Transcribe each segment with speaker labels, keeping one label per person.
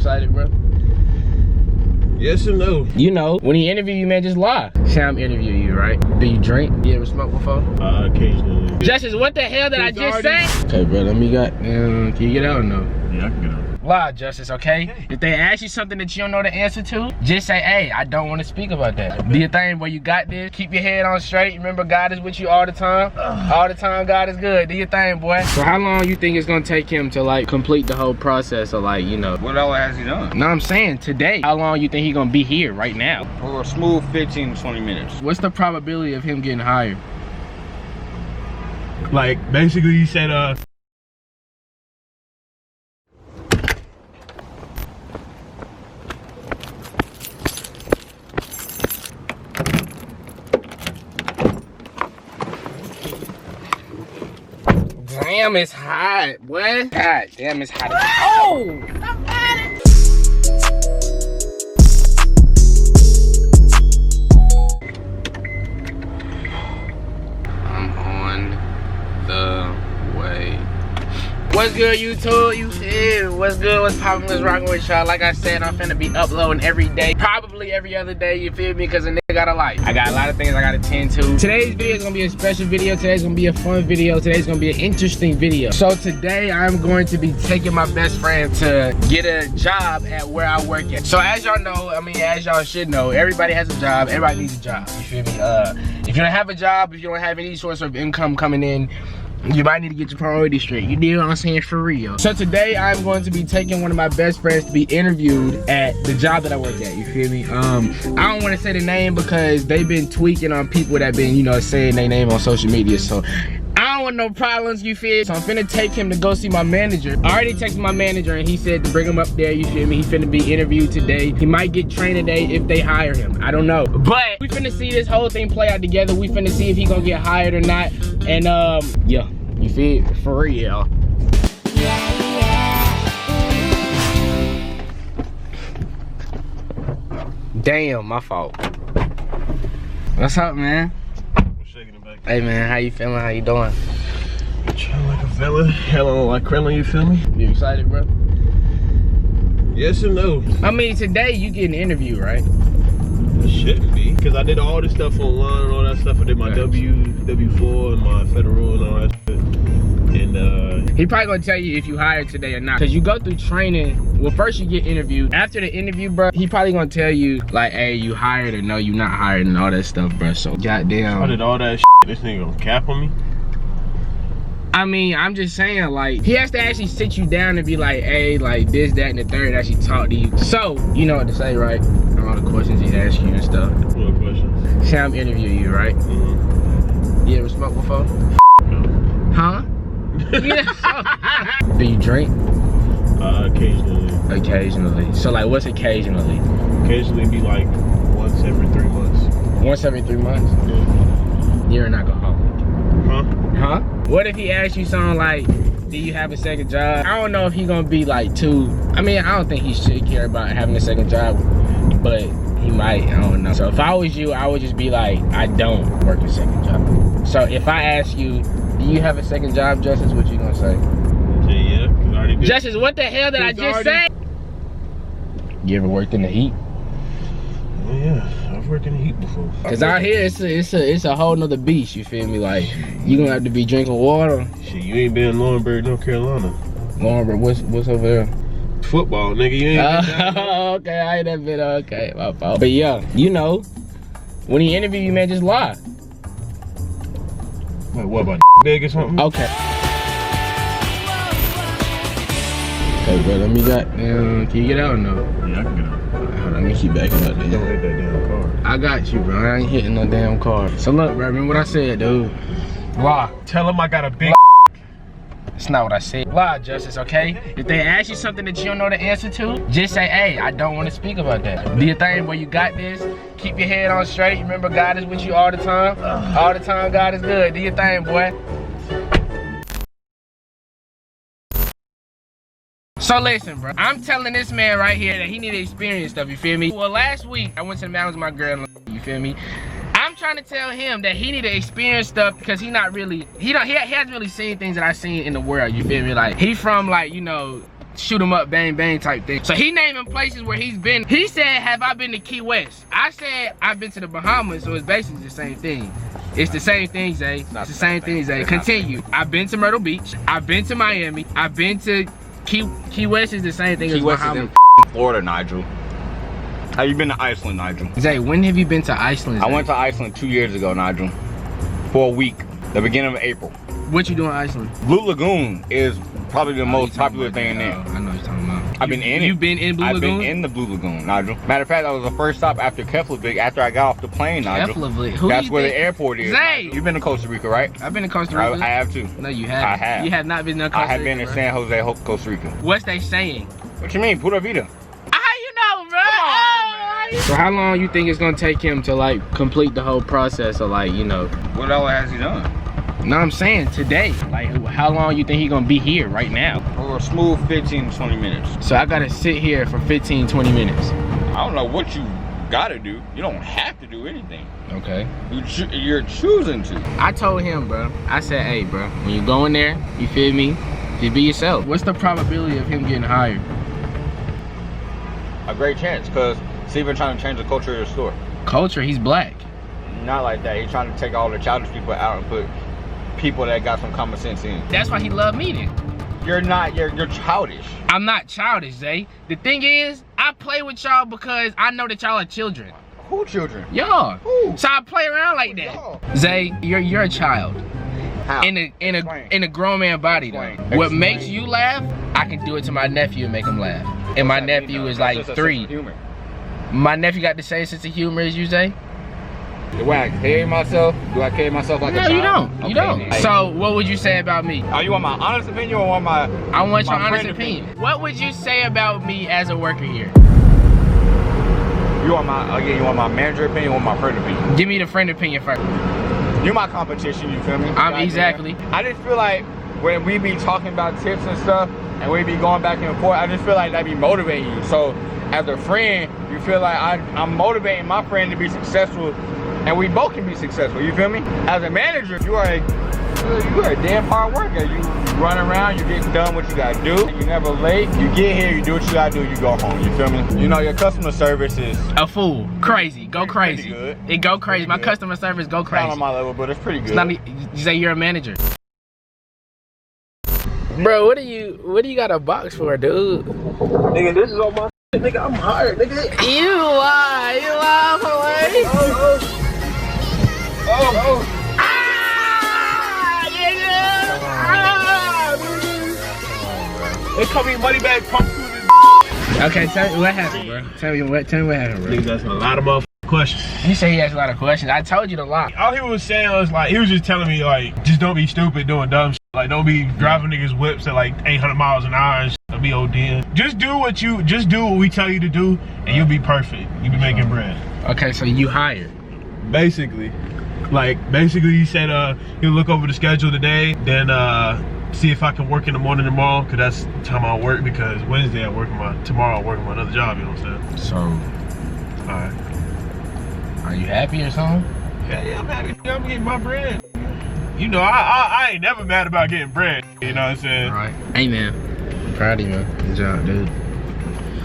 Speaker 1: excited, bro?
Speaker 2: Yes or no?
Speaker 1: You know, when he interview you, man, just lie. Sam interview you, right? Do you drink? You ever smoke before?
Speaker 2: Occasionally.
Speaker 1: Justice, what the hell did I just say? Okay, bro, let me can you get out or no?
Speaker 2: Yeah, I can get out.
Speaker 1: Lie, Justice, okay? If they ask you something that you don't know the answer to, just say, hey, I don't want to speak about that. Do your thing where you got this. Keep your head on straight. Remember, God is with you all the time. All the time, God is good. Do your thing, boy. So how long you think it's gonna take him to like complete the whole process of like, you know?
Speaker 3: What all has he done?
Speaker 1: No, I'm saying today. How long you think he gonna be here right now?
Speaker 3: For a smooth 15 to 20 minutes.
Speaker 1: What's the probability of him getting hired?
Speaker 2: Like, basically you said,
Speaker 1: Damn, it's hot. What? God damn, it's hot. Oh! I'm on the way. What's good, YouTube? You feel? What's good? What's poppin'? What's rockin' with y'all? Like I said, I'm finna be uploading every day. Probably every other day, you feel me? Because a nigga got a life. I got a lot of things I gotta tend to. Today's video is gonna be a special video. Today's gonna be a fun video. Today's gonna be an interesting video. So today, I'm going to be taking my best friend to get a job at where I work at. So as y'all know, I mean, as y'all should know, everybody has a job. Everybody needs a job. You feel me? If you don't have a job, if you don't have any source of income coming in, you might need to get your priorities straight. You know what I'm saying? For real. So today I'm going to be taking one of my best friends to be interviewed at the job that I work at. You feel me? I don't want to say the name because they've been tweaking on people that been, you know, saying their name on social media. So I don't want no problems, you feel? So I'm finna take him to go see my manager. I already texted my manager and he said to bring him up there, you feel me? He finna be interviewed today. He might get trained today if they hire him. I don't know. But we finna see this whole thing play out together. We finna see if he gonna get hired or not. And yeah, you feel? For real. Damn, my fault. What's up, man? Hey man, how you feeling? How you doing?
Speaker 2: Chilling like a villain, hella like Krillin, you feel me?
Speaker 1: You excited, bro?
Speaker 2: Yes or no?
Speaker 1: I mean, today you get an interview, right?
Speaker 2: It shouldn't be, because I did all this stuff online and all that stuff. I did my W4 and my federal and all that shit. And
Speaker 1: he probably gonna tell you if you hired today or not, because you go through training. Well, first you get interviewed. After the interview, bro, he probably gonna tell you like, hey, you hired or no, you not hired and all that stuff, bro. So goddamn,
Speaker 2: I did all that shit. This nigga gonna cap on me?
Speaker 1: I mean, I'm just saying, like, he has to actually sit you down and be like, hey, like this, that, and the third, actually talk to you. So you know what to say, right? All the questions he asks you and stuff.
Speaker 2: What questions?
Speaker 1: Sam interview you, right?
Speaker 2: Mm-hmm.
Speaker 1: You ever smoked before?
Speaker 2: No.
Speaker 1: Huh? Do you drink?
Speaker 2: Occasionally.
Speaker 1: Occasionally. So like, what's occasionally?
Speaker 2: Occasionally be like once every 3 months.
Speaker 1: Once every 3 months?
Speaker 2: Yeah.
Speaker 1: You're an alcoholic.
Speaker 2: Huh?
Speaker 1: Huh? What if he asks you something like, do you have a second job? I don't know if he gonna be like too, I mean, I don't think he should care about having a second job, but he might, I don't know. So if I was you, I would just be like, I don't work a second job. So if I ask you, do you have a second job, Justice, what you gonna say?
Speaker 2: Yeah, I already did.
Speaker 1: Justice, what the hell did I just say? You ever worked in the heat?
Speaker 2: Oh yeah, I've worked in the heat before.
Speaker 1: Cause out here it's a whole nother beast, you feel me? Like, you gonna have to be drinking water.
Speaker 2: Shit, you ain't been in Lawrenceburg, North Carolina.
Speaker 1: Lawrenceburg, what's over there?
Speaker 2: Football, nigga, you ain't been
Speaker 1: okay, I ain't that bit, okay, my fault. But yeah, you know, when he interview you, man, just lie.
Speaker 2: Wait, what about big or something?
Speaker 1: Okay. Okay, bro, let me can you get out or no?
Speaker 2: Yeah, I can get out.
Speaker 1: Hold on, let me keep backing up there.
Speaker 2: Don't hit that damn car.
Speaker 1: I got you, bro. I ain't hitting no damn car. So look, bro, remember what I said, dude? Lie.
Speaker 2: Tell him I got a big
Speaker 1: That's not what I said. Lie, Justice, okay? If they ask you something that you don't know the answer to, just say, hey, I don't want to speak about that. Do your thing where you got this. Keep your head on straight. Remember, God is with you all the time. All the time, God is good. Do your thing, boy. So listen, bro, I'm telling this man right here that he need to experience stuff, you feel me? Well, last week, I went to the mountains with my girl, you feel me? I'm trying to tell him that he need to experience stuff because he hasn't really seen things that I've seen in the world, you feel me? Like, he from, like, you know, shoot 'em up, bang bang type thing. So he naming places where he's been. He said, have I been to Key West? I said, I've been to the Bahamas, so it's basically the same thing. It's the same thing, Zay. It's the same thing, Zay. Continue. I've been to Myrtle Beach. I've been to Miami. I've been to Key West is the same thing as Bahamas.
Speaker 3: Florida, Nigel. Have you been to Iceland, Nigel?
Speaker 1: Zay, when have you been to Iceland, Zay?
Speaker 3: I went to Iceland 2 years ago, Nigel. For a week, the beginning of April.
Speaker 1: What you doing in Iceland?
Speaker 3: Blue Lagoon is probably the most popular thing in there.
Speaker 1: I know what you're talking about.
Speaker 3: I've been in it.
Speaker 1: You've been in Blue Lagoon?
Speaker 3: I've been in the Blue Lagoon, Nigel. Matter of fact, that was the first stop after Keflavik after I got off the plane, Nigel.
Speaker 1: Keflavik? Who
Speaker 3: That's where the airport is.
Speaker 1: Zay!
Speaker 3: You've been to Costa Rica, right?
Speaker 1: I've been to Costa Rica.
Speaker 3: I have too.
Speaker 1: No, you haven't.
Speaker 3: I have.
Speaker 1: You have not been to Costa Rica.
Speaker 3: I have been in San Jose, Costa Rica.
Speaker 1: What's they saying?
Speaker 3: What you mean? Pura vida.
Speaker 1: How you know, bro? So how long you think it's gonna take him to like complete the whole process of like, you know?
Speaker 3: What all has he done?
Speaker 1: No, I'm saying today. Like, how long you think he gonna be here right now?
Speaker 3: For a smooth 15 to 20 minutes.
Speaker 1: So I gotta sit here for 15, 20 minutes.
Speaker 3: I don't know what you gotta do. You don't have to do anything.
Speaker 1: Okay.
Speaker 3: You're choosing to.
Speaker 1: I told him, bro. I said, hey, bro, when you go in there, you feel me? Just be yourself. What's the probability of him getting hired?
Speaker 3: A great chance, because Steven trying to change the culture of the store.
Speaker 1: Culture? He's black.
Speaker 3: Not like that. He's trying to take all the childish people out and put people that got some common sense in.
Speaker 1: That's why he loved me then.
Speaker 3: You're not, you're childish.
Speaker 1: I'm not childish, Zay. The thing is, I play with y'all because I know that y'all are children.
Speaker 3: Who children?
Speaker 1: Y'all.
Speaker 3: Who?
Speaker 1: So I play around like that. Zay, you're a child.
Speaker 3: How?
Speaker 1: In a grown man body though.
Speaker 3: Explain.
Speaker 1: What makes you laugh, I can do it to my nephew and make him laugh. And my nephew is like 3. My nephew got the same sense of humor as you, Zay?
Speaker 3: Do I carry myself? Do I carry myself like a child?
Speaker 1: No, you don't.
Speaker 3: Okay,
Speaker 1: You don't.
Speaker 3: then.
Speaker 1: So what would you say about me?
Speaker 3: Are you want my honest opinion or want my?
Speaker 1: I want your
Speaker 3: my
Speaker 1: honest
Speaker 3: friend
Speaker 1: opinion. What would you say about me as a worker here?
Speaker 3: You want my You want my manager opinion or my friend opinion?
Speaker 1: Give me the friend opinion first.
Speaker 3: You're my competition. You feel me?
Speaker 1: Exactly.
Speaker 3: I just feel like when we be talking about tips and stuff, and we be going back and forth, I just feel like that be motivating you. So as a friend, you feel like I'm motivating my friend to be successful, and we both can be successful. You feel me? As a manager, you are a damn hard worker. You run around, you get done what you gotta do. You never late. You get here, you do what you gotta do, you go home. You feel me? You know your customer service is
Speaker 1: A fool. Crazy. Go crazy.
Speaker 3: good.
Speaker 1: It go crazy. My
Speaker 3: good.
Speaker 1: customer service go
Speaker 3: not
Speaker 1: crazy.
Speaker 3: on my level, but it's pretty good.
Speaker 1: It's not, you say you're a manager. Bro, what do you got a box for, dude?
Speaker 2: Nigga, this is all my shit. Nigga, I'm hired, nigga.
Speaker 1: You lie, boy.
Speaker 2: Oh. They call me money bag pump through this.
Speaker 1: Okay, tell me what happened, bro. Tell me what happened, bro.
Speaker 2: Niggas asking a lot of motherfucking questions.
Speaker 1: You say he asked a lot of questions. I told you to lie.
Speaker 2: All he was saying was like, he was just telling me like, just don't be stupid doing dumb shit. Like, don't be driving niggas whips at like 800 miles an hour and shit. Don't be ODing. Just do what we tell you to do, and you'll be perfect. You'll be making bread.
Speaker 1: Okay, so you hired.
Speaker 2: Basically he said he'll look over the schedule today, then see if I can work in the morning tomorrow, because that's the time I'll work, because Wednesday tomorrow I'll work on my another job, you know what I'm saying?
Speaker 1: So,
Speaker 2: Alright.
Speaker 1: are you happy or something?
Speaker 2: Yeah, I'm happy. I'm getting my bread. You know, I ain't never mad about getting bread, you know what I'm saying?
Speaker 1: All right. Hey, man. I'm proud of you, man. Good job, dude.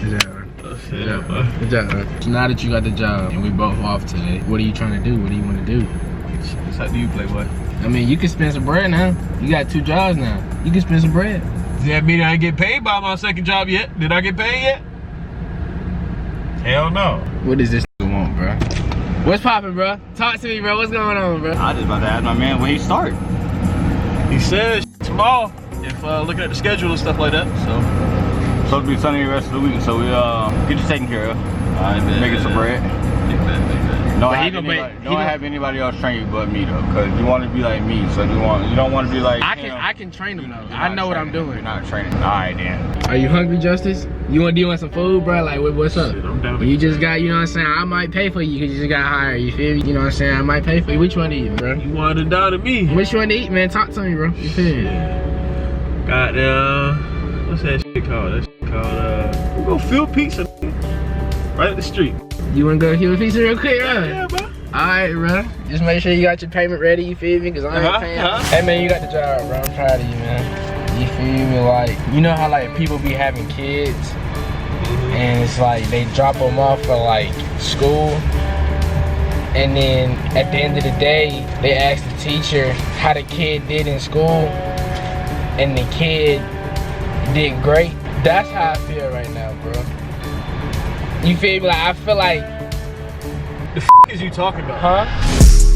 Speaker 1: Good job, man. Good job, man. Good job, man. So now that you got the job and we both off today, what are you trying to do? What do you want to do?
Speaker 2: How do you play, boy?
Speaker 1: I mean, you can spend some bread now. You got 2 jobs now. You can spend some bread.
Speaker 2: Does that mean I ain't get paid by my second job yet? Did I get paid yet? Hell no.
Speaker 1: What does this want, bro? What's poppin', bro? Talk to me, bro. What's going on, bro?
Speaker 3: I just about to ask my man when he start.
Speaker 2: He says tomorrow, if looking at the schedule and stuff like that, so.
Speaker 3: Supposed to be sunny the rest of the week, so we get you taken care of. Making some bread. Don't have anybody else train you but me though, cause you want to be like me, so you don't want to be like.
Speaker 1: I can train him though. I know what I'm doing.
Speaker 3: You're not training. All right then.
Speaker 1: Are you hungry, Justice? Do you want some food, bro? Like what's up?
Speaker 2: Shit, I'm down.
Speaker 1: You just got, you know what I'm saying? I might pay for you because you just got hired. You feel me? You know what I'm saying? I might pay for you. Which one to eat, bro?
Speaker 2: You wanted to down to me.
Speaker 1: Which one to eat, man? Talk to me, bro. You feel me?
Speaker 2: Goddamn. What's that shit called? That shit called we go Phil Pizza. Right at the street.
Speaker 1: You wanna go heal a pizza real quick, bro?
Speaker 2: Yeah, bro.
Speaker 1: Alright, bro. Just make sure you got your payment ready, you feel me? Cause I ain't paying. Hey man, you got the job, bro. I'm proud of you, man. You feel me? Like, you know how like people be having kids and it's like they drop them off for like school, and then at the end of the day they ask the teacher how the kid did in school, and the kid did great. That's how I feel right now, bro. You feel me? Like, I feel like,
Speaker 2: The f is you talking about?
Speaker 1: huh?